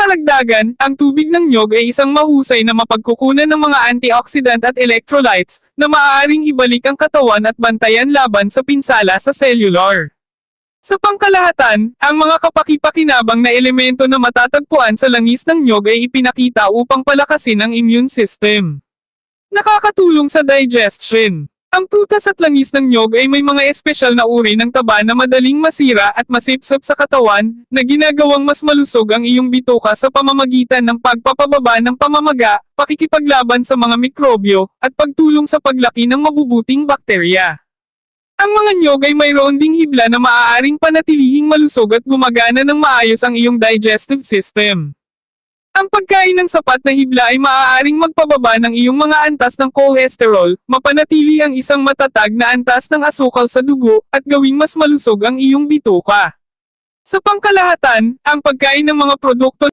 karagdagan, ang tubig ng niyog ay isang mahusay na mapagkukunan ng mga antioxidant at electrolytes, na maaaring ibalik ang katawan at bantayan laban sa pinsala sa cellular. Sa pangkalahatan, ang mga kapaki-pakinabang na elemento na matatagpuan sa langis ng niyog ay ipinakita upang palakasin ang immune system. Nakakatulong sa digestion. Ang prutas at langis ng niyog ay may mga espesyal na uri ng taba na madaling masira at masipsip sa katawan, na ginagawang mas malusog ang iyong bituka sa pamamagitan ng pagpapababa ng pamamaga, pakikipaglaban sa mga mikrobyo, at pagtulong sa paglaki ng mabubuting bakterya. Ang mga niyog ay mayroon ding hibla na maaaring panatilihing malusog at gumagana ng maayos ang iyong digestive system. Ang pagkain ng sapat na hibla ay maaaring magpababa ng iyong mga antas ng cholesterol, mapanatili ang isang matatag na antas ng asukal sa dugo, at gawing mas malusog ang iyong bituka. Sa pangkalahatan, ang pagkain ng mga produkto